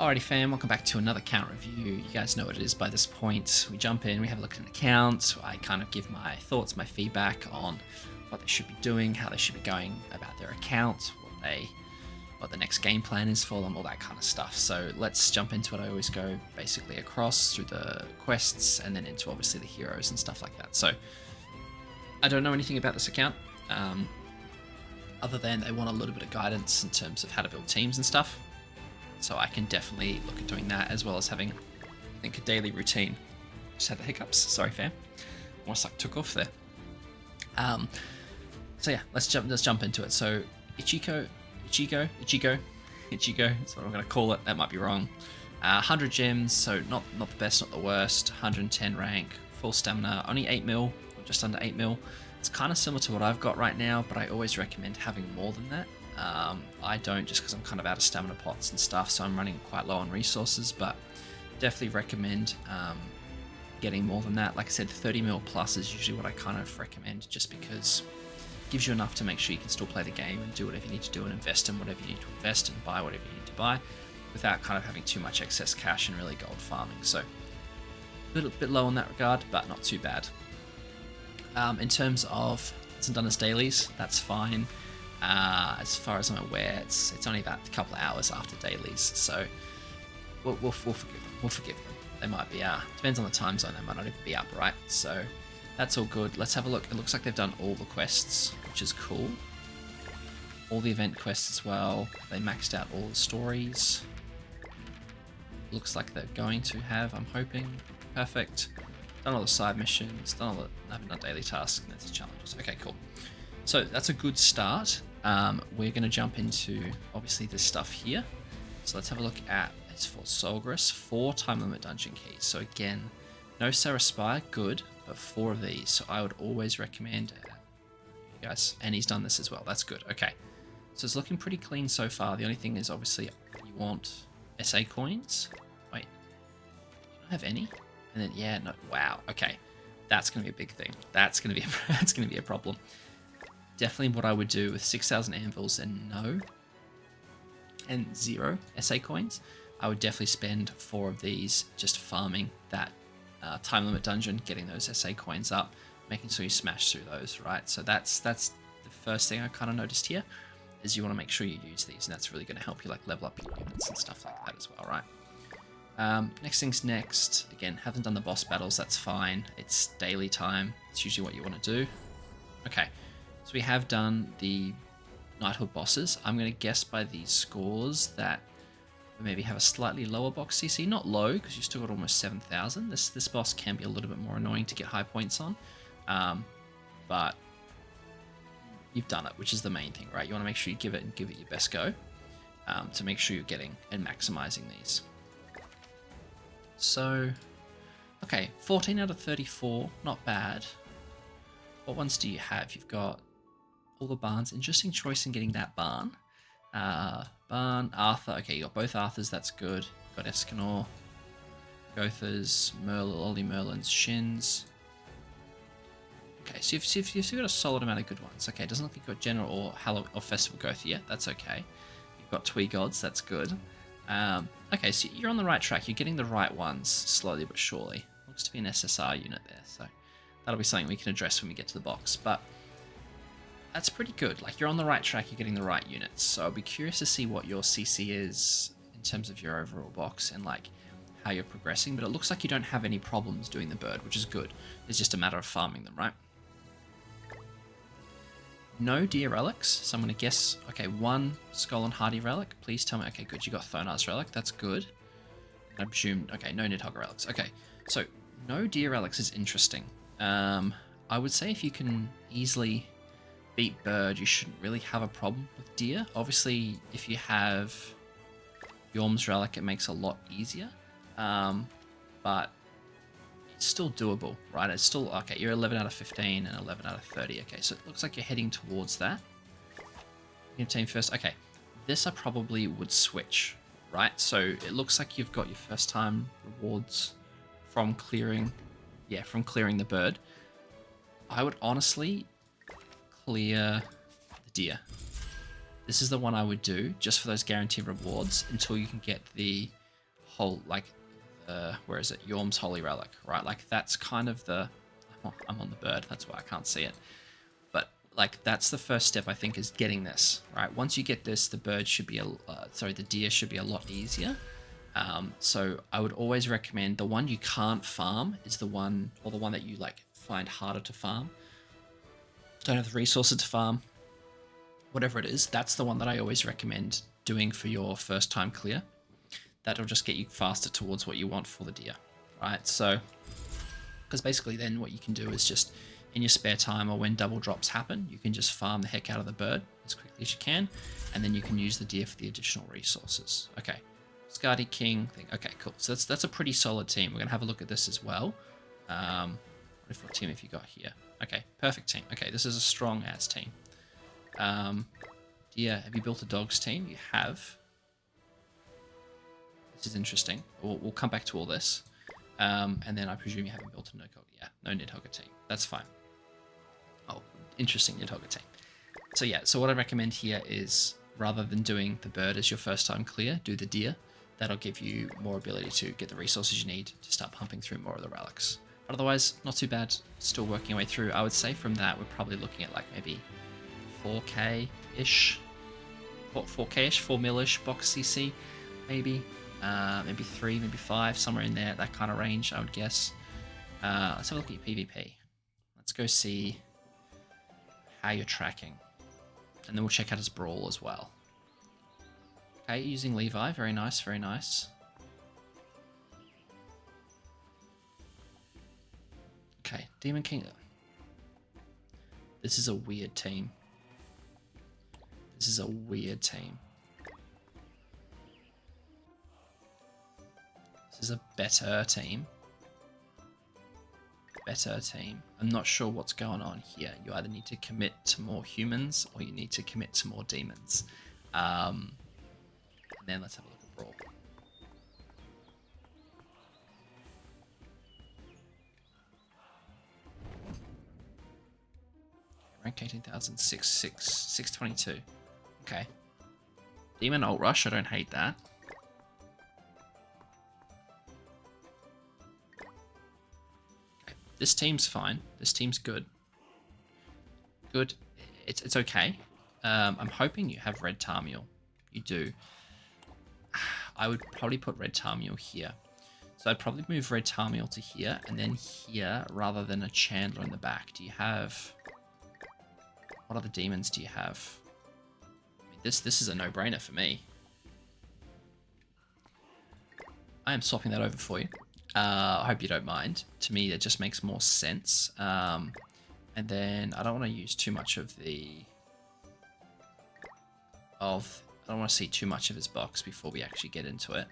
Alrighty fam, welcome back to another account review. You guys know what it is by this point. We jump in, we have a look at an account, I kind of give my thoughts, my feedback on what they should be doing, how they should be going about their account, what the next game plan is for them, all that kind of stuff. So let's jump into it. I always go basically across through the quests and then into obviously the heroes and stuff like that. So I don't know anything about this account, other than they want a little bit of guidance in terms of how to build teams and stuff. So I can definitely look at doing that, as well as having, I think, a daily routine. Just had the hiccups. Sorry, fam. Almost like took off there. So yeah, let's jump into it. So Ichigo. That's what I'm gonna call it. That might be wrong. 100 gems, so not the best, not the worst. 110 rank, full stamina, only 8 mil, or just under 8 mil. It's kind of similar to what I've got right now, but I always recommend having more than that. I don't, just because I'm kind of out of stamina pots and stuff, so I'm running quite low on resources, but definitely recommend getting more than that. Like I said, 30 mil plus is usually what I kind of recommend, just because it gives you enough to make sure you can still play the game and do whatever you need to do and invest in whatever you need to invest and buy whatever you need to buy without kind of having too much excess cash and really gold farming. So a little bit low in that regard, but not too bad. In terms of hasn't done as dailies, that's fine. As far as I'm aware, it's only about a couple of hours after dailies, so we'll forgive them. We'll forgive them. They might be depends on the time zone. They might not even be up, right? So that's all good. Let's have a look. It looks like they've done all the quests, which is cool. All the event quests as well. They maxed out all the stories. Looks like they're going to have. I'm hoping. Perfect. Done all the side missions. Done all the. I haven't done daily tasks. And that's the challenges. Okay, cool. So that's a good start. We're going to jump into, obviously, this stuff here. So let's have a look at, it's for Solgris, 4 time limit dungeon keys. So again, no Sarah Spire, good, but 4 of these. So I would always recommend you guys, and he's done this as well. That's good. Okay. So it's looking pretty clean so far. The only thing is, obviously, you want SA coins. Wait, do I have any? And then, yeah, no, wow. Okay. That's going to be a big thing. That's going to be a problem. Definitely what I would do with 6,000 anvils and 0 SA coins, I would definitely spend 4 of these just farming that time limit dungeon, getting those SA coins up, making sure you smash through those, right? So that's the first thing I kind of noticed here, is you want to make sure you use these, and that's really going to help you like level up your units and stuff like that as well, right? Next thing's next. Again, haven't done the boss battles, that's fine. It's daily time. It's usually what you want to do. Okay. So we have done the knighthood bosses. I'm going to guess by these scores that we maybe have a slightly lower box CC. Not low, because you still got almost 7,000. This boss can be a little bit more annoying to get high points on. But you've done it, which is the main thing, right? You want to make sure you give it your best go to make sure you're getting and maximizing these. So, okay, 14 out of 34, not bad. What ones do you have? You've got all the barns. Interesting choice in getting that barn. Barn, Arthur. Okay, you got both Arthurs. That's good. Got Escanor, Gothas, Ollie Merlin's, Shins. Okay, so you've got a solid amount of good ones. Okay, doesn't look like you've got General or Festival Gotha yet. That's okay. You've got Twee Gods. That's good. Okay, so you're on the right track. You're getting the right ones slowly but surely. Looks to be an SSR unit there, so that'll be something we can address when we get to the box. But that's pretty good. Like, you're on the right track, you're getting the right units. So I'll be curious to see what your CC is in terms of your overall box and like how you're progressing. But it looks like you don't have any problems doing the bird, which is good. It's just a matter of farming them, right? No deer relics. So I'm going to guess, okay, 1 Skull and Hardy relic. Please tell me. Okay, good. You got Thonar's relic. That's good. I presume, okay, no Nidhogg relics. Okay, so no deer relics is interesting. I would say if you can easily beat bird, you shouldn't really have a problem with deer. Obviously, if you have Yorm's relic, it makes it a lot easier. But it's still doable, right? It's still, okay, you're 11 out of 15 and 11 out of 30. Okay, so it looks like you're heading towards that. Your team first. Okay, this I probably would switch, right? So it looks like you've got your first time rewards from clearing, from clearing the bird. I would honestly clear the deer. This is the one I would do just for those guaranteed rewards until you can get the whole, like, where is it? Yorm's Holy Relic, right? Like, that's kind of the... I'm on the bird, that's why I can't see it. But, like, that's the first step, I think, is getting this, right? Once you get this, the bird should be, the deer should be a lot easier. So I would always recommend the one you can't farm is the one, or the one that you, like, find harder to farm. Don't have the resources to farm, whatever it is, that's the one that I always recommend doing for your first time clear. That'll just get you faster towards what you want for the deer, right? So, because basically then what you can do is just in your spare time or when double drops happen, you can just farm the heck out of the bird as quickly as you can, and then you can use the deer for the additional resources. Okay, Scardy King thing. Okay, cool. So that's a pretty solid team. We're gonna have a look at this as well. What team have you got here? Okay, perfect team. Okay, this is a strong ass team. Deer, have you built a dogs team? You have. This is interesting. We'll come back to all this. And then I presume you haven't built a Nidhogger. Yeah, no Nidhogger team. That's fine. Oh, interesting Nidhogger team. So yeah, so what I recommend here is rather than doing the bird as your first time clear, do the deer. That'll give you more ability to get the resources you need to start pumping through more of the relics. But otherwise, not too bad. Still working your way through. I would say from that, we're probably looking at like maybe 4K-ish. 4K-ish, 4 mil-ish box CC, maybe. Maybe 3, maybe 5, somewhere in there, that kind of range, I would guess. Let's have a look at your PvP. Let's go see how you're tracking. And then we'll check out his brawl as well. Okay, using Levi, very nice, very nice. Okay, Demon King. This is a weird team. This is a weird team. This is a better team. Better team. I'm not sure what's going on here. You either need to commit to more humans or you need to commit to more demons. And then let's have a look at Brawl. Rank 18,000, 622. Okay. Demon Ult Rush, I don't hate that. Okay. This team's fine. This team's good. Good. It's okay. I'm hoping you have Red Tarmiel. You do. I would probably put Red Tarmiel here. So I'd probably move Red Tarmiel to here and then here rather than a Chandler in the back. Do you have... What other demons do you have? I mean, this is a no-brainer for me. I am swapping that over for you. I hope you don't mind. To me, that just makes more sense. And then I don't want to use too much of the... I don't want to see too much of his box before we actually get into it.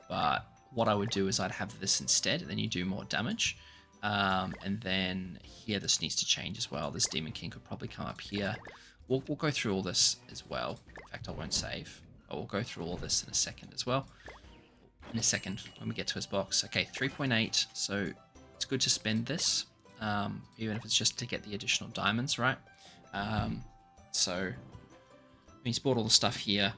But what I would do is I'd have this instead, and then you do more damage. And then here this needs to change as well. This Demon King could probably come up here. We'll go through all this as well. In fact, I won't save. But we'll go through all this in a second as well. In a second when we get to his box. Okay, 3.8. So it's good to spend this, even if it's just to get the additional diamonds, right? So he's bought all the stuff here.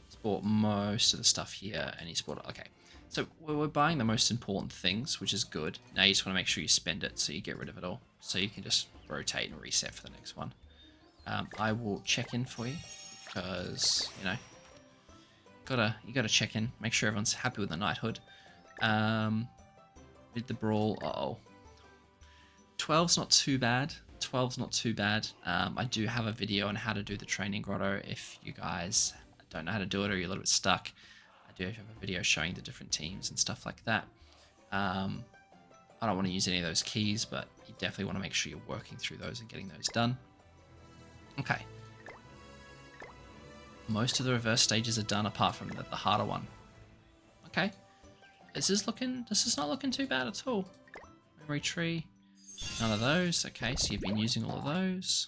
He's bought most of the stuff here, and he's bought... Okay. So we're buying the most important things, which is good. Now you just want to make sure you spend it so you get rid of it all. So you can just rotate and reset for the next one. I will check in for you because, you know, you gotta check in. Make sure everyone's happy with the knighthood. With the brawl, uh-oh. 12's not too bad. 12's not too bad. I do have a video on how to do the training grotto if you guys don't know how to do it or you're a little bit stuck. I do have a video showing the different teams and stuff like that. I don't want to use any of those keys, but you definitely want to make sure you're working through those and getting those done. Okay. Most of the reverse stages are done apart from the harder one. Okay. This is not looking too bad at all. Memory tree. None of those. Okay, so you've been using all of those.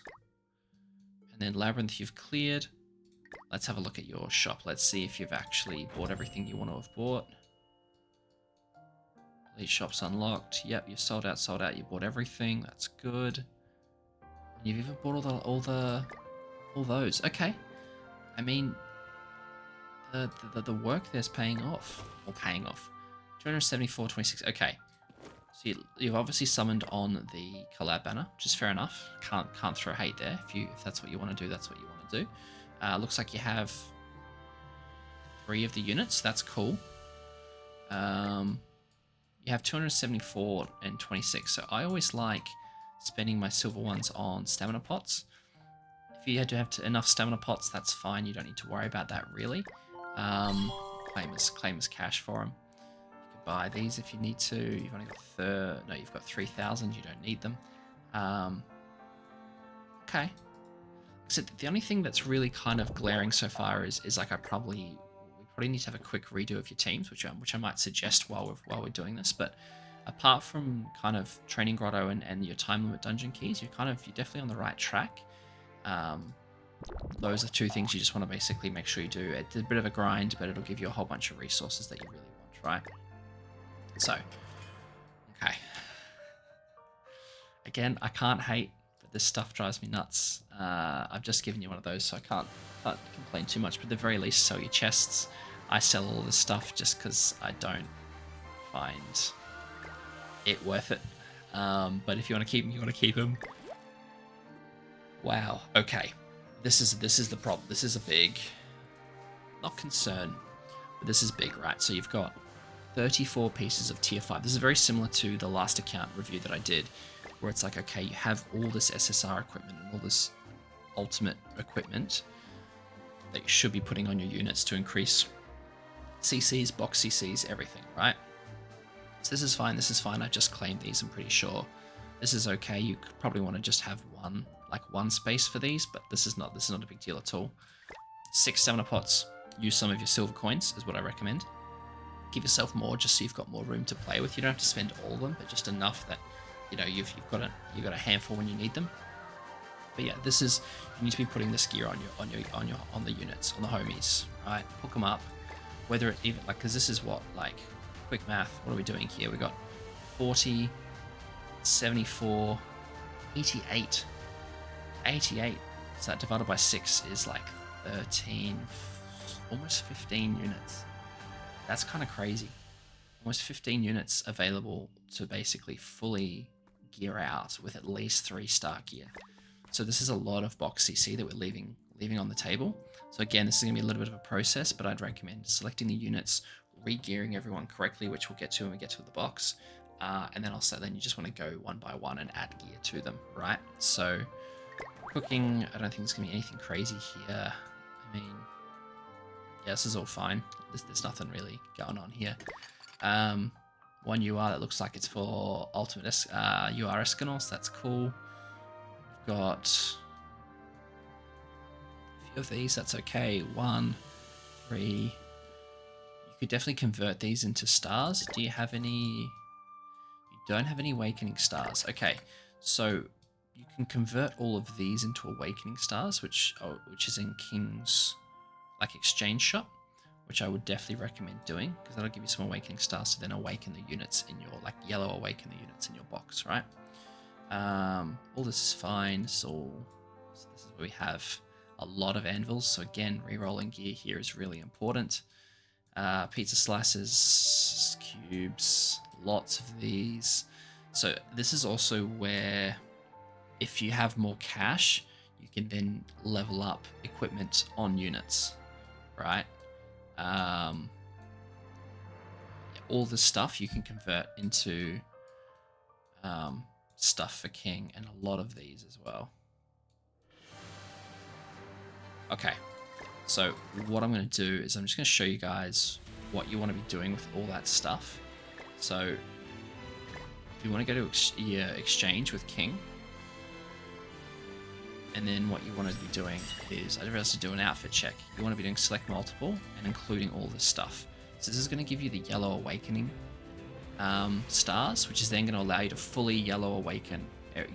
And then Labyrinth you've cleared. Let's have a look at your shop. Let's see if you've actually bought everything you want to have bought. Elite shop's unlocked. Yep, you've sold out. You bought everything. That's good. And you've even bought all those. Okay. I mean, the work there's paying off. Or paying off. 274, 26. Okay. So you've obviously summoned on the collab banner, which is fair enough. Can't throw hate there. If that's what you want to do, that's what you want to do. Looks like you have 3 of the units. That's cool. You have 274 and 26. So I always like spending my silver ones on stamina pots. If you had to have enough stamina pots, that's fine. You don't need to worry about that really. Claim as cash for them. You could buy these if you need to. You've only got you've got 3,000. You don't need them. Okay. So the only thing that's really kind of glaring so far is like we probably need to have a quick redo of your teams, which I might suggest while we're doing this. But apart from kind of training grotto and your time limit dungeon keys, you're definitely on the right track. Those are 2 things you just want to basically make sure you do. It's a bit of a grind, but it'll give you a whole bunch of resources that you really want, right? So, okay. Again, I can't hate, but this stuff drives me nuts. I've just given you one of those, so I can't complain too much. But at the very least, sell your chests. I sell all this stuff just because I don't find it worth it. But if you want to keep them, you want to keep them. Wow. Okay. This is the problem. This is a big, not concern, but this is big, right? So you've got 34 pieces of tier 5. This is very similar to the last account review that I did, where it's like, okay, you have all this SSR equipment and all this ultimate equipment that you should be putting on your units to increase CCs, box CCs, everything, right? So this is fine. This is fine. I just claimed these. I'm pretty sure this is okay. You could probably want to just have one space for these, but this is not a big deal at all. 6 stamina pots. Use some of your silver coins is what I recommend. Give yourself more just so you've got more room to play with. You don't have to spend all of them, but just enough that you've got a handful when you need them. But yeah, you need to be putting this gear on the units, on the homies, right? Hook them up. Whether it even because this is what quick math. What are we doing here? We got 40, 74, 88. 88. So that divided by 6 is like 13, almost 15 units. That's kind of crazy. Almost 15 units available to basically fully gear out with at least 3-star gear. So this is a lot of box CC that we're leaving on the table. So again, this is going to be a little bit of a process, but I'd recommend selecting the units, re-gearing everyone correctly, which we'll get to when we get to the box. And then then you just want to go one by one and add gear to them, right? So cooking, I don't think there's going to be anything crazy here. I mean, yeah, this is all fine. There's nothing really going on here. One UR that looks like it's for ultimate UR Escanos. That's cool. We've got a few of these. That's okay. 1, 3. You could definitely convert these into stars. Do you have any? You don't have any awakening stars. Okay, so you can convert all of these into awakening stars, which is in King's exchange shop, which I would definitely recommend doing because that'll give you some awakening stars to then awaken the units in your yellow awaken the units in your box, right? All this is fine. So this is where we have a lot of anvils. So again, re-rolling gear here is really important. Pizza slices, cubes, lots of these. So this is also where if you have more cash, you can then level up equipment on units, right? All this stuff you can convert into stuff for King, and a lot of these as well. Okay, so what I'm going to do is I'm just going to show you guys what you want to be doing with all that stuff. So you want to go to exchange with King, and then what you want to be doing is, I realized to do an outfit check. You want to be doing select multiple and including all this stuff. So this is going to give you the yellow awakening stars, which is then going to allow you to fully yellow awaken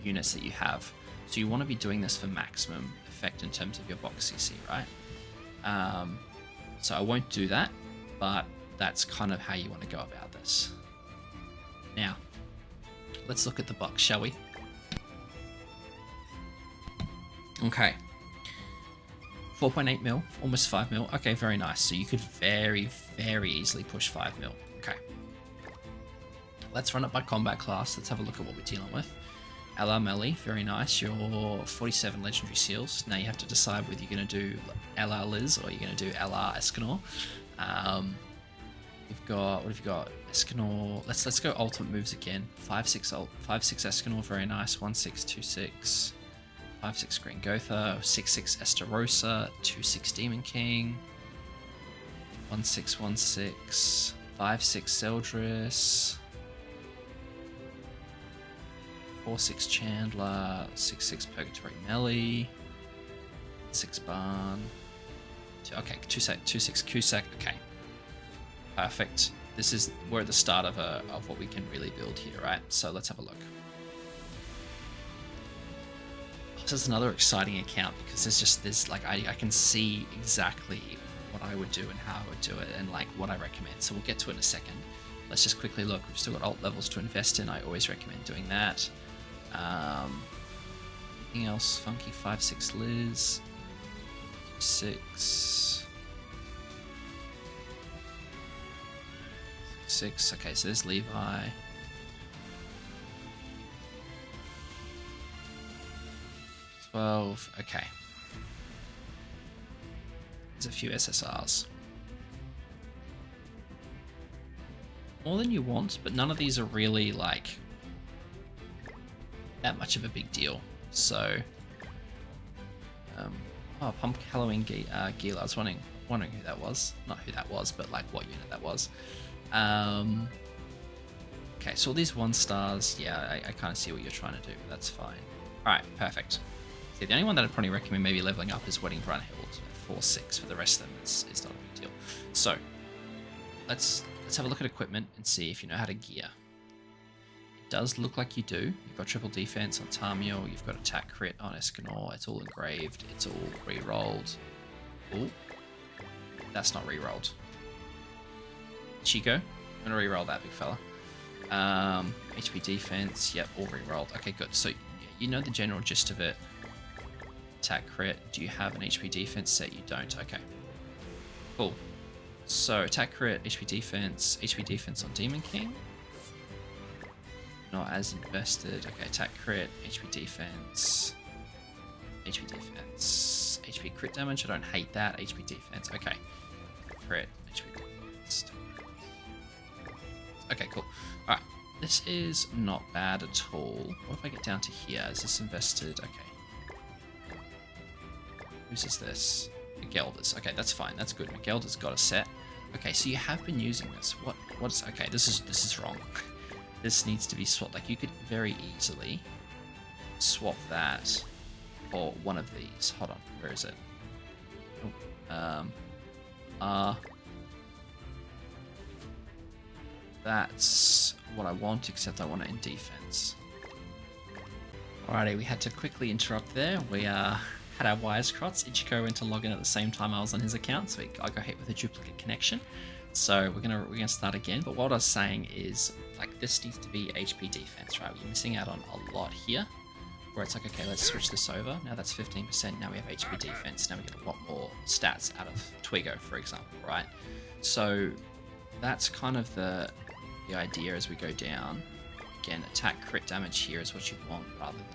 units that you have. So you want to be doing this for maximum effect in terms of your box CC, right? So I won't do that, but that's kind of how you want to go about this. Now, let's look at the box, shall we? Okay. 4.8 mil, almost 5 mil. Okay, very nice. So you could very, very easily push 5 mil. Okay. Let's run it by combat class. Let's have a look at what we're dealing with. LR Melee, very nice. Your 47 legendary seals. Now you have to decide whether you're going to do LR Liz or you're going to do LR Escanor. You've got, what have you got? Escanor. Let's go ultimate moves again. 5-6 Escanor, very nice. 1-6-2-6. 5-6 Green Gotha, 6-6 Estarossa, 2-6 Demon King, 1-6-1-6, 5-6 Zeldris, 4-6 Chandler, 6-6 Purgatory Melee, 6 Barn, okay, 2-6 Cusack, okay, perfect. We're at the start of what we can really build here, right? So let's have a look. This is another exciting account because there's like I can see exactly what I would do and how I would do it and like what I recommend. So we'll get to it in a second. Let's just quickly look. We've still got alt levels to invest in. I always recommend doing that. Anything else funky? 5-6 Liz, 6. Okay, so there's Levi. Okay. There's a few SSRs. More than you want, but none of these are really like that much of a big deal. So, oh, Pump Halloween Gila. I was wondering who that was. Not who that was, but like what unit that was. Okay, so all these 1-stars, yeah, I kind of see what you're trying to do. That's fine. All right, perfect. See, the only one that I'd probably recommend maybe leveling up is Wedding Brunhild at 4-6. For the rest of them, it's not a big deal. So, let's have a look at equipment and see if you know how to gear. It does look like you do. You've got triple defense on Tamio. You've got attack crit on Escanor. It's all engraved. It's all re-rolled. Oh, that's not re-rolled. Chico, I'm gonna re-roll that big fella. HP defense. Yep, all re-rolled. Okay, good. So you know the general gist of it. Attack crit. Do you have an HP defense set? You don't. Okay. Cool. So attack crit, HP defense on Demon King. Not as invested. Okay, attack crit, HP defense, HP crit damage. I don't hate that. HP defense. Okay. Crit, HP defense. Okay, cool. All right. This is not bad at all. What if I get down to here? Is this invested? Okay. Whose is this? Miguelda's. Okay, that's fine. That's good. Miguelda's got a set. Okay, so you have been using this. What's okay? This is wrong. This needs to be swapped. Like you could very easily swap that for one of these. Hold on. Where is it? Oh, that's what I want, except I want it in defense. Alrighty, we had to quickly interrupt there. We had our wires crossed. Ichiko went to log in at the same time I was on his account, so I got hit with a duplicate connection. So we're gonna start again. But what I was saying is, like, this needs to be HP defense, right? You're missing out on a lot here, where it's like, okay, let's switch this over. Now that's 15%. Now we have HP defense. Now we get a lot more stats out of Twigo, for example, right? So that's kind of the idea as we go down. Again, attack crit damage here is what you want, rather than,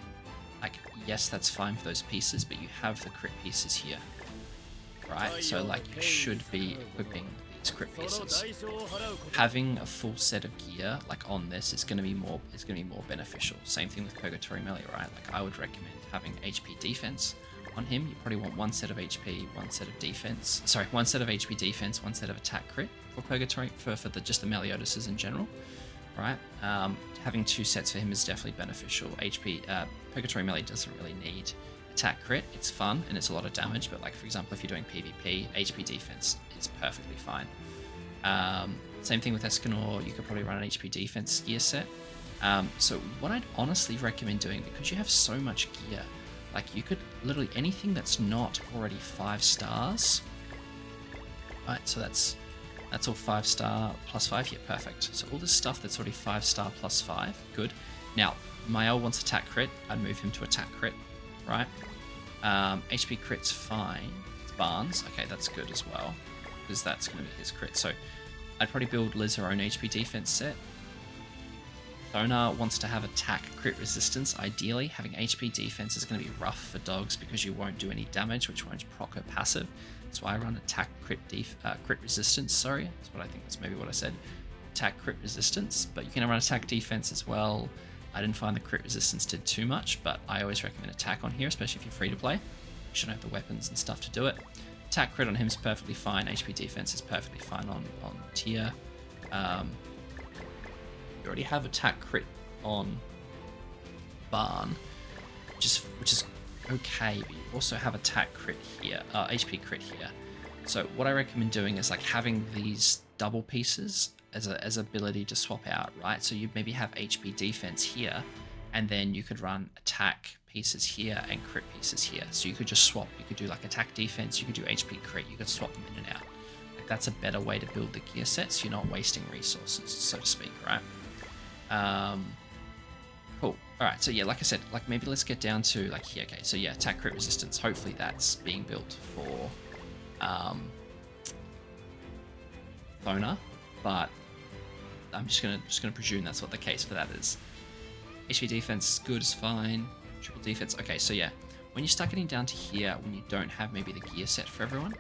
like, yes, that's fine for those pieces, but you have the crit pieces here, right? So like you should be equipping these crit pieces. Having a full set of gear like on this is going to be more beneficial. Same thing with Purgatory Melee, right? Like I would recommend having HP defense on him. You probably want one set of HP, one set of defense. Sorry, one set of HP defense, one set of attack crit for Purgatory for just the Meliodases in general, right? Having two sets for him is definitely beneficial. Purgatory Melee doesn't really need attack crit. It's fun and it's a lot of damage, but like for example, if you're doing PvP, HP defense is perfectly fine. Same thing with Escanor. You could probably run an HP defense gear set. So what I'd honestly recommend doing, because you have so much gear, like you could literally anything that's not already 5 stars. Right, so that's all 5-star plus 5 here, perfect. So all this stuff that's already 5-star plus 5, good. Now, Mael wants attack crit, I'd move him to attack crit, right? HP crit's fine. Let's Barnes. Okay, that's good as well, because that's going to be his crit. So I'd probably build Liz her own HP defense set. Thona wants to have attack crit resistance. Ideally, having HP defense is going to be rough for dogs because you won't do any damage, which won't proc her passive. That's why I run attack crit resistance. Sorry, that's what I think. That's maybe what I said. Attack crit resistance, but you can run attack defense as well. I didn't find the crit resistance did too much, but I always recommend attack on here, especially if you're free to play. You shouldn't have the weapons and stuff to do it. Attack crit on him is perfectly fine. HP defense is perfectly fine on Tia. You already have attack crit on Barn, which is okay, but you also have attack crit here, HP crit here. So what I recommend doing is like having these double pieces as ability to swap out, right? So you maybe have HP defense here, and then you could run attack pieces here and crit pieces here. So you could just swap. You could do like attack defense, you could do HP crit, you could swap them in and out. Like that's a better way to build the gear set, so you're not wasting resources, so to speak, right? Cool. All right. So yeah, like I said, like maybe let's get down to like here. Okay. So yeah, attack crit resistance. Hopefully that's being built for Thona, but I'm just gonna presume that's what the case for that is. HP defense good is fine. Triple defense. Okay. So yeah, when you start getting down to here, when you don't have maybe the gear set for everyone,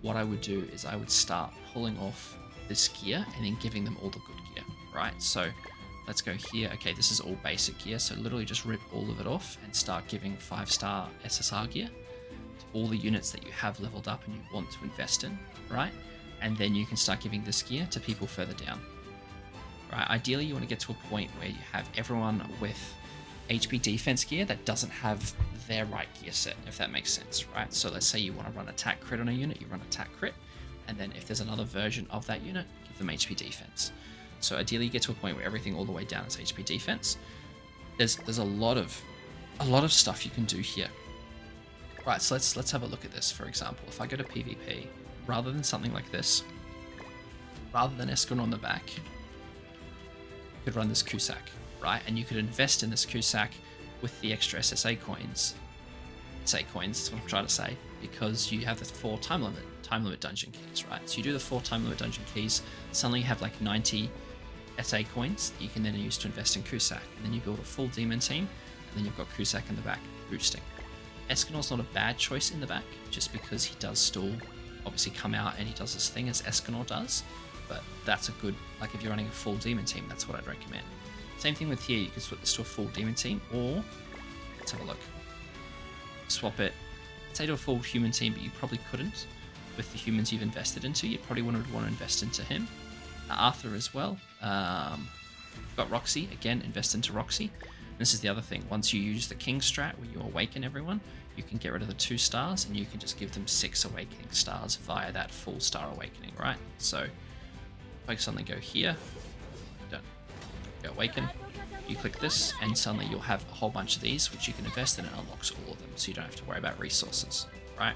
what I would do is I would start pulling off this gear and then giving them all the good gear, right? So let's go here. Okay, this is all basic gear, so literally just rip all of it off and start giving 5-star SSR gear to all the units that you have leveled up and you want to invest in, right? And then you can start giving this gear to people further down, right? Ideally, you want to get to a point where you have everyone with HP defense gear that doesn't have their right gear set, if that makes sense, right? So let's say you want to run attack crit on a unit, you run attack crit, and then if there's another version of that unit, give them HP defense. So ideally you get to a point where everything all the way down is HP defense. There's a lot of stuff you can do here. Right, so let's have a look at this. For example, if I go to PvP, rather than something like this, rather than Escon on the back, you could run this Cusack, right? And you could invest in this Cusack with the extra SSA coins. SA coins, that's what I'm trying to say, because you have the 4 time limit dungeon keys, right? So you do the 4 time limit dungeon keys, suddenly you have like 90 SA coins that you can then use to invest in Cusack, and then you build a full demon team, and then you've got Cusack in the back boosting. Escanor's not a bad choice in the back, just because he does still obviously come out and he does his thing as Escanor does, but that's a good, like if you're running a full demon team, that's what I'd recommend. Same thing with here, you could swap this to a full demon team, or let's have a look. Swap it, say to a full human team, but you probably couldn't with the humans you've invested into. You probably would want to invest into him. Arthur as well. We've got Roxy, again, invest into Roxy. And this is the other thing, once you use the King strat where you awaken everyone, you can get rid of the 2 stars and you can just give them 6 awakening stars via that full star awakening, right? So if I suddenly go here, go awaken, you click this and suddenly you'll have a whole bunch of these which you can invest in and it unlocks all of them, so you don't have to worry about resources, right?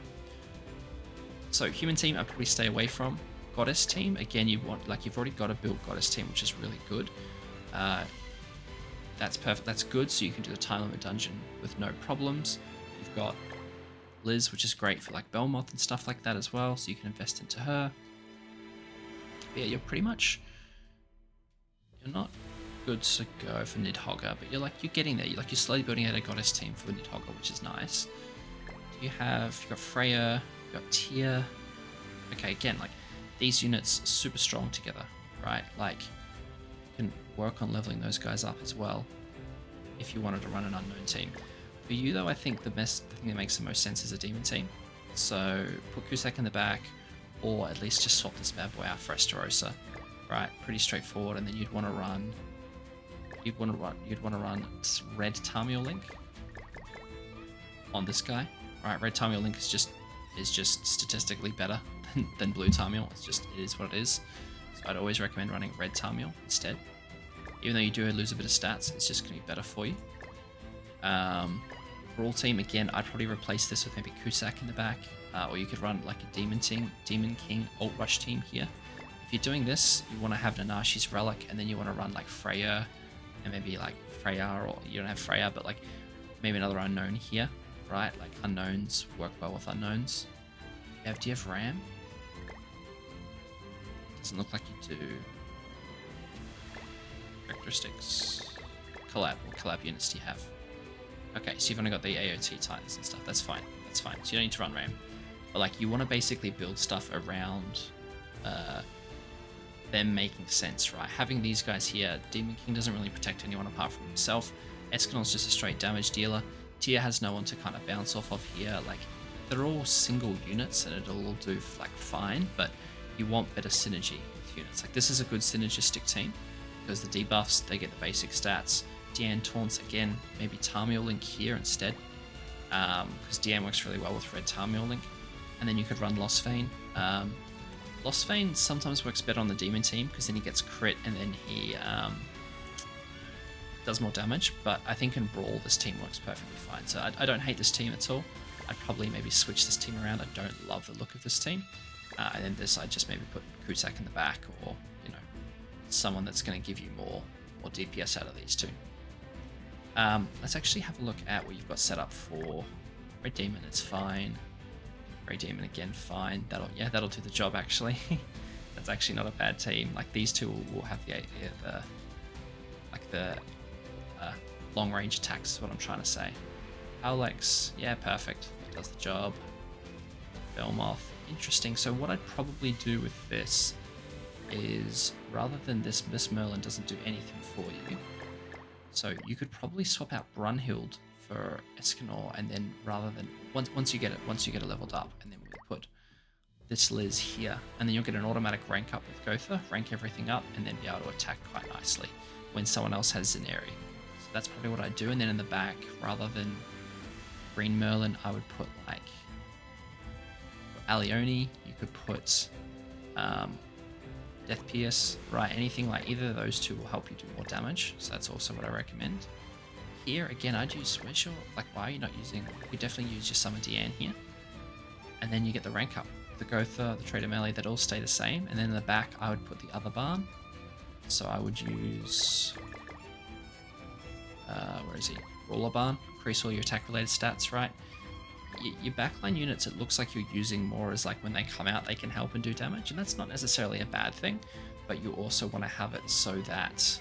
So human team I'd probably stay away from. Goddess team, again, you want, like, you've already got a build goddess team, which is really good. That's perfect, that's good, so you can do the time limit dungeon with no problems. You've got Liz, which is great for like Belmoth and stuff like that as well, so you can invest into her. But yeah, you're not good to go for Nidhogger, but you're getting there. You're slowly building out a goddess team for Nidhogger, which is nice. You've got Freya, you've got Tia. Okay, again, like these units are super strong together, right? Like you can work on leveling those guys up as well if you wanted to run an unknown team. For you though, I think the thing that makes the most sense is a demon team. So put Cusack in the back, or at least just swap this bad boy out for Esterosa, right? Pretty straightforward. And then you'd want to run Red Tamio Link on this guy, right? Red Tamio Link is just statistically better than Blue Tamio. It is what it is. So I'd always recommend running Red Tamio instead. Even though you do lose a bit of stats, it's just going to be better for you. Brawl team, again, I'd probably replace this with maybe Cusack in the back, or you could run like a Demon team, Demon King Alt Rush team here. If you're doing this, you want to have Nanashi's Relic, and then you want to run like Freya, and maybe like Freya, or you don't have Freya, but like maybe another unknown here, right? Like unknowns work well with unknowns. If Do you have Ram? Doesn't look like you do. Characteristics. Collab. What collab units do you have? Okay, so you've only got the AOT Titans and stuff. That's fine. That's fine. So you don't need to run Ram. But like, you want to basically build stuff around them making sense, right? Having these guys here, Demon King doesn't really protect anyone apart from himself. Escanol's just a straight damage dealer. Tia has no one to kind of bounce off of here. Like, they're all single units and it'll all do like fine, but you want better synergy with units. Like, this is a good synergistic team because the debuffs, they get the basic stats. Deanne taunts again, maybe Tarmiel Link here instead, because Deanne works really well with red Tarmiel Link. And then you could run Lost Vein. Lost Vein sometimes works better on the demon team because then he gets crit and then he does more damage. But I think in Brawl this team works perfectly fine. So I don't hate this team at all. I'd probably maybe switch this team around. I don't love the look of this team. And then this, I'd just maybe put Kutak in the back, or you know, someone that's going to give you more DPS out of these two. Let's actually have a look at what you've got set up for Red Demon. It's fine. Grey Demon again, fine. That'll do the job actually. That's actually not a bad team. Like, these two will have the long range attacks is what I'm trying to say. Alex, yeah, perfect. Does the job. Belmoth, interesting. So what I'd probably do with this is, rather than this Merlin doesn't do anything for you, so you could probably swap out Brunhild for Escanor, and then rather than once you get it leveled up, and then we'll put this Liz here, and then you'll get an automatic rank up with Gotha, rank everything up, and then be able to attack quite nicely when someone else has Zeneri. So that's probably what I do. And then in the back, rather than Green Merlin, I would put like Alioni. You could put Death Pierce, right? Anything like either of those two will help you do more damage. So that's also what I recommend. Here again, I'd use why are you not using? You definitely use your Summer Deanne here, and then you get the rank up. The Gotha, the Trader Melee, that all stay the same. And then in the back, I would put the other barn. So I would use where is he? Roller Barn. Increase all your attack related stats, right? Your backline units, it looks like you're using more as like when they come out, they can help and do damage, and that's not necessarily a bad thing, but you also want to have it so that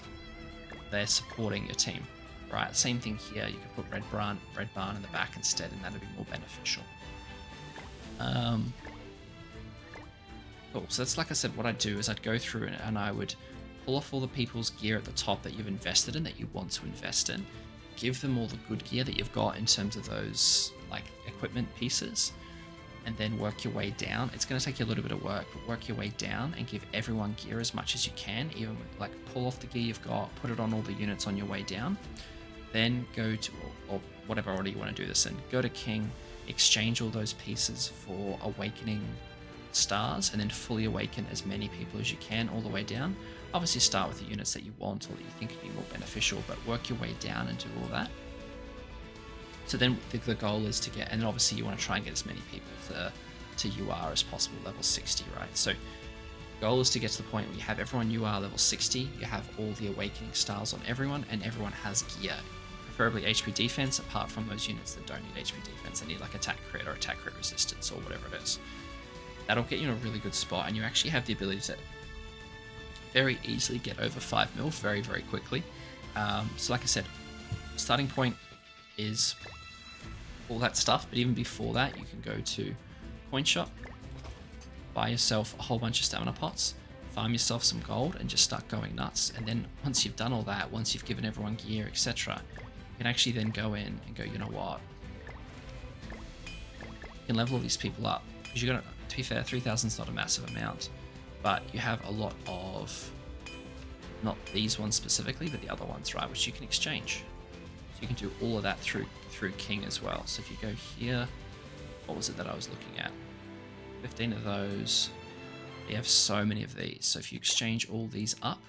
they're supporting your team, right? Same thing here. You could put Red Barn in the back instead, and that'd be more beneficial. Cool. So that's, like I said, what I'd do is I'd go through and I would pull off all the people's gear at the top that you've invested in, that you want to invest in. Give them all the good gear that you've got in terms of those like equipment pieces, and then work your way down. It's going to take you a little bit of work, but work your way down and give everyone gear as much as you can. Even like pull off the gear you've got, put it on all the units on your way down. Then go to, or whatever order you want to do this in, go to King, exchange all those pieces for Awakening stars, and then fully awaken as many people as you can all the way down. Obviously start with the units that you want or that you think would be more beneficial, but work your way down and do all that. So then the goal is to get, and obviously you want to try and get as many people to UR as possible, level 60, right? So the goal is to get to the point where you have everyone UR level 60, you have all the awakening stars on everyone, and everyone has gear. Preferably HP defense, apart from those units that don't need HP defense. They need like attack crit or attack crit resistance or whatever it is. That'll get you in a really good spot, and you actually have the ability to very easily get over 5 mil very, very quickly. So like I said, starting point is all that stuff, but even before that, you can go to Coin Shop, buy yourself a whole bunch of stamina pots, farm yourself some gold, and just start going nuts. And then once you've done all that, once you've given everyone gear, etc., you can actually then go in and go, you know what, you can level all these people up, because you're gonna, to be fair, 3,000 is not a massive amount, but you have a lot of, not these ones specifically, but the other ones, right, which you can exchange. So you can do all of that through King as well. So if you go here, what was it that I was looking at? 15 of those. You have so many of these. So if you exchange all these up,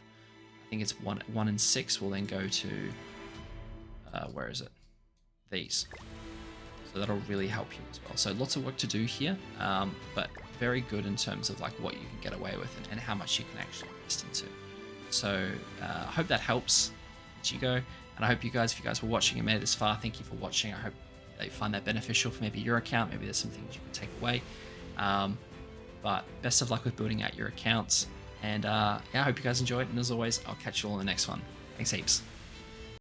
I think it's 1 and 6 will then go to, where is it? These. So that'll really help you as well. So lots of work to do here, but very good in terms of like what you can get away with and how much you can actually invest into. So I hope that helps, Ichigo. And I hope you guys, if you guys were watching and made it this far, thank you for watching. I hope that you find that beneficial for maybe your account. Maybe there's some things you can take away. But best of luck with building out your accounts. And yeah, I hope you guys enjoyed. And as always, I'll catch you all in the next one. Thanks heaps.